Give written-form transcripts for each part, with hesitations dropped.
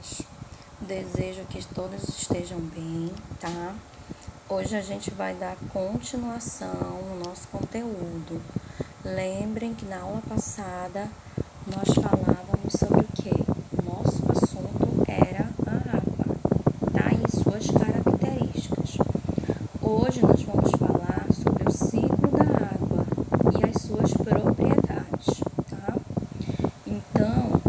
paz. Desejo que todos estejam bem, tá? Hoje a gente vai dar continuação no nosso conteúdo. Lembrem que na aula passada nós falávamos sobre o quê? O nosso assunto era a água, tá? E suas características. Hoje nós vamos falar sobre o ciclo da água e as suas propriedades, tá? Então,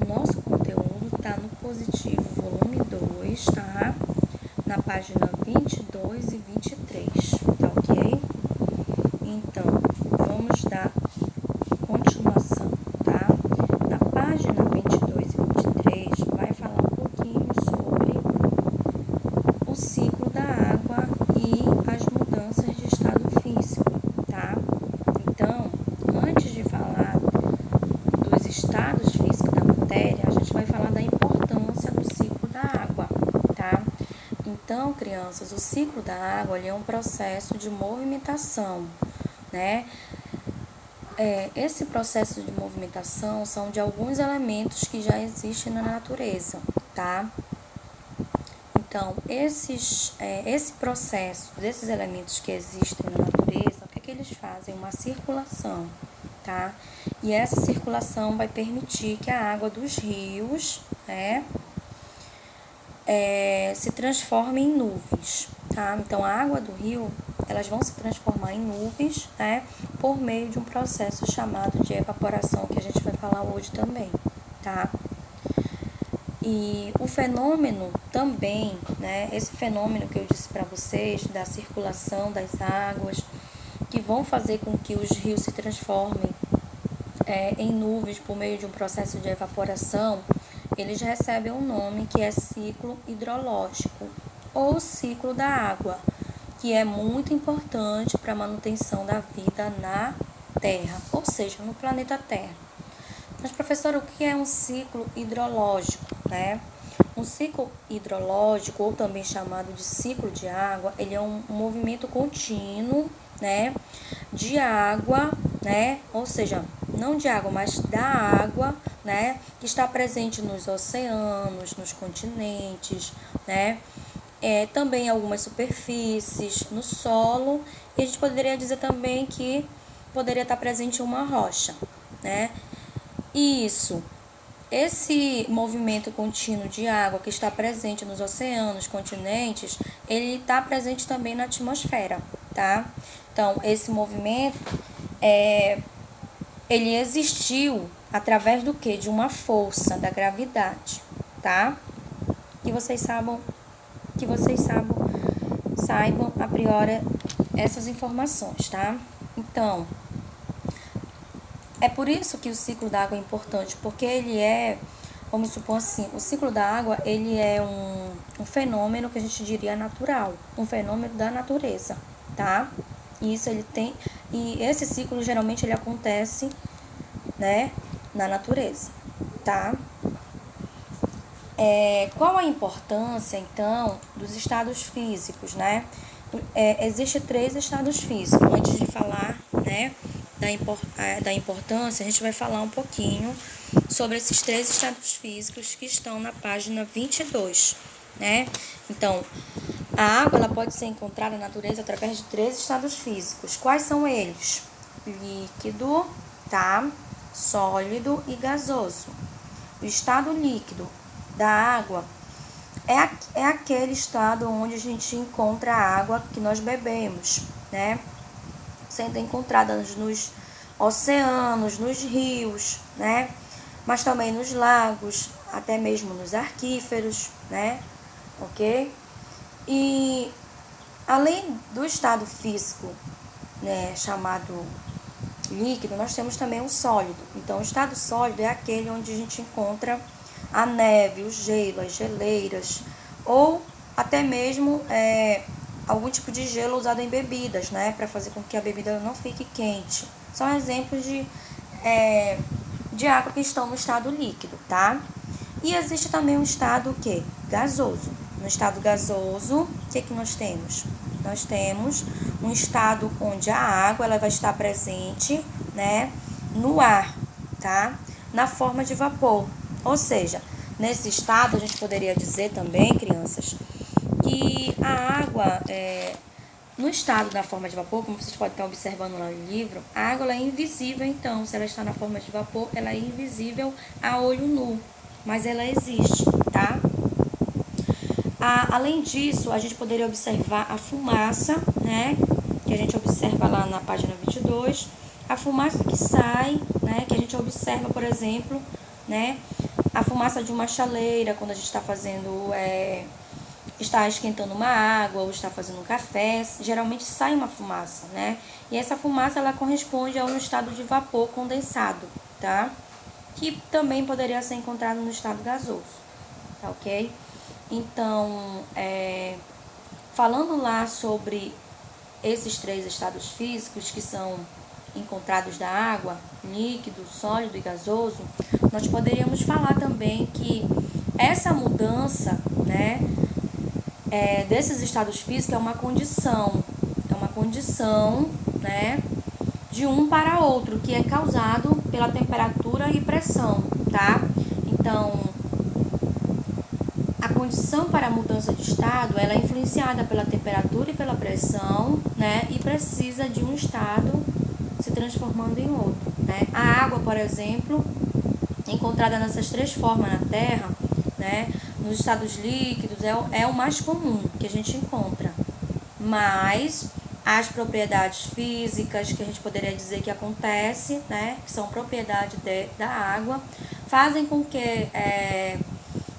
o nosso conteúdo está no Positivo, volume 2, tá? Na página 22 e 23, tá ok? Então, vamos dar continuação, tá? Na página 22 e 23, vai falar um pouquinho sobre o ciclo da água e as mudanças de estado físico, tá? Então, antes de falar dos estados físicos da matéria, a gente vai falar da importância do ciclo da água, tá? Então, crianças, o ciclo da água ele é um processo de movimentação, né? Esse processo de movimentação são de alguns elementos que já existem na natureza, tá? Então, esse processo desses elementos que existem na natureza, o que é que eles fazem? Uma circulação, tá? E essa circulação vai permitir que a água dos rios, né, se transforme em nuvens, tá? Então, a água do rio, elas vão se transformar em nuvens, né, por meio de um processo chamado de evaporação, que a gente vai falar hoje também, tá? E o fenômeno também, né, esse fenômeno que eu disse para vocês, da circulação das águas, que vão fazer com que os rios se transformem em nuvens por meio de um processo de evaporação, eles recebem um nome que é ciclo hidrológico ou ciclo da água, que é muito importante para a manutenção da vida na Terra, ou seja, no planeta Terra. Mas, professora, o que é um ciclo hidrológico, né? Um ciclo hidrológico, ou também chamado de ciclo de água, ele é um movimento contínuo, né, de água, né, ou seja, não de água, mas da água, né, que está presente nos oceanos, nos continentes, né, também em algumas superfícies, no solo, e a gente poderia dizer também que poderia estar presente em uma rocha, né. Esse movimento contínuo de água que está presente nos oceanos, continentes, ele está presente também na atmosfera, tá? Então, esse movimento, ele existiu através do quê? De uma força da gravidade, tá? Que vocês saibam a priori essas informações, tá? Então, é por isso que o ciclo da água é importante, porque ele vamos supor assim, o ciclo da água, ele é um fenômeno que a gente diria natural, um fenômeno da natureza, tá? E esse ciclo geralmente ele acontece, né, na natureza, tá? Qual a importância, então, dos estados físicos, né? Existem 3 estados físicos. Antes de falar, né, da importância, a gente vai falar um pouquinho sobre esses 3 estados físicos que estão na página 22, né? Então, a água ela pode ser encontrada na natureza através de 3 estados físicos. Quais são eles? Líquido, tá? Sólido e gasoso. O estado líquido da água é aquele estado onde a gente encontra a água que nós bebemos, né? Sendo encontradas nos oceanos, nos rios, né? Mas também nos lagos, até mesmo nos aquíferos, né? Ok? E além do estado físico, né, chamado líquido, nós temos também o sólido. Então, o estado sólido é aquele onde a gente encontra a neve, o gelo, as geleiras, ou até mesmo algum tipo de gelo usado em bebidas, né, para fazer com que a bebida não fique quente. São exemplos de água que estão no estado líquido, tá? E existe também um estado o quê? Gasoso. No estado gasoso, o que nós temos? Nós temos um estado onde a água ela vai estar presente, né, no ar, tá? Na forma de vapor. Ou seja, Nesse estado, a gente poderia dizer também, crianças, que a água, no estado da forma de vapor, como vocês podem estar observando lá no livro, a água ela é invisível, então, se ela está na forma de vapor, ela é invisível a olho nu, mas ela existe, tá? Além disso, a gente poderia observar a fumaça, né, que a gente observa lá na página 22, a fumaça que sai, né, que a gente observa, por exemplo, né, a fumaça de uma chaleira, quando a gente está fazendo, está esquentando uma água ou está fazendo um café, geralmente sai uma fumaça, né, e essa fumaça, ela corresponde a um estado de vapor condensado, tá, que também poderia ser encontrado no estado gasoso, tá ok? Então, falando lá sobre esses 3 estados físicos que são encontrados da água, líquido, sólido e gasoso, nós poderíamos falar também que essa mudança, né, desses estados físicos é uma condição, né, de um para outro, que é causado pela temperatura e pressão, tá? Então, a condição para a mudança de estado, ela é influenciada pela temperatura e pela pressão, né? E precisa de um estado se transformando em outro, né? A água, por exemplo, encontrada nessas 3 formas na Terra, né? Nos estados líquidos, é o mais comum que a gente encontra. Mas as propriedades físicas que a gente poderia dizer que acontece, né? Que são propriedades da água, fazem com que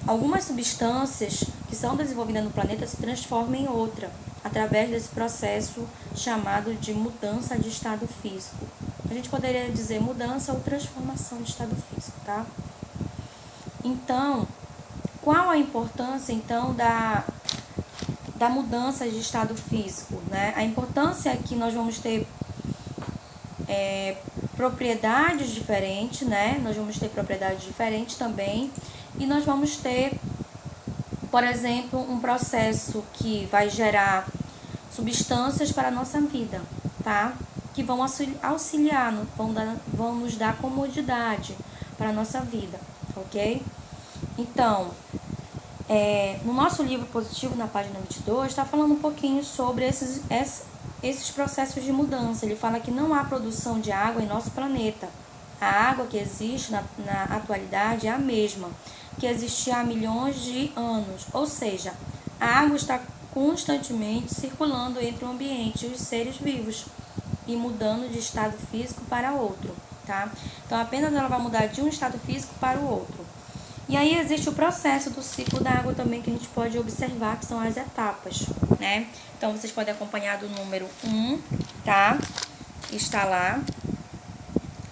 algumas substâncias que são desenvolvidas no planeta se transformem em outra, através desse processo chamado de mudança de estado físico. A gente poderia dizer mudança ou transformação de estado físico, tá? Então, qual a importância, então, da mudança de estado físico, né? A importância é que nós vamos ter propriedades diferentes, né? Nós vamos ter propriedades diferentes também, e nós vamos ter, por exemplo, um processo que vai gerar substâncias para a nossa vida, tá? Que vão auxiliar, vão nos dar comodidade para a nossa vida, ok? Então, no nosso livro Positivo, na página 22, está falando um pouquinho sobre esses processos de mudança. Ele fala que não há produção de água em nosso planeta. A água que existe na atualidade é a mesma que existia há milhões de anos. Ou seja, a água está constantemente circulando entre o ambiente e os seres vivos e mudando de estado físico para outro, tá? Então, apenas ela vai mudar de um estado físico para o outro. E aí existe o processo do ciclo da água também que a gente pode observar, que são as etapas, né? Então, vocês podem acompanhar do número 1, tá? Que está lá,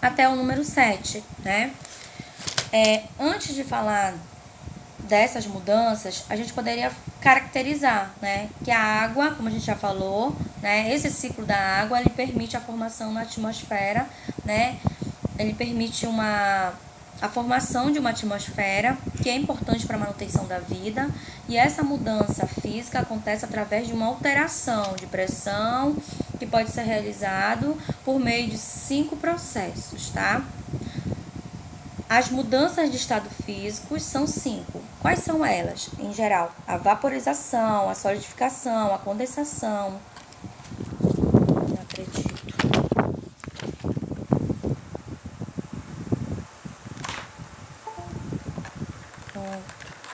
até o número 7, né? Antes de falar dessas mudanças, a gente poderia caracterizar, né? Que a água, como a gente já falou, né? Esse ciclo da água, ele permite a formação na atmosfera, né? Ele permite a formação de uma atmosfera, que é importante para a manutenção da vida, e essa mudança física acontece através de uma alteração de pressão, que pode ser realizado por meio de 5 processos, tá? As mudanças de estado físico são 5. Quais são elas? Em geral, a vaporização, a solidificação, a condensação. Não acredito.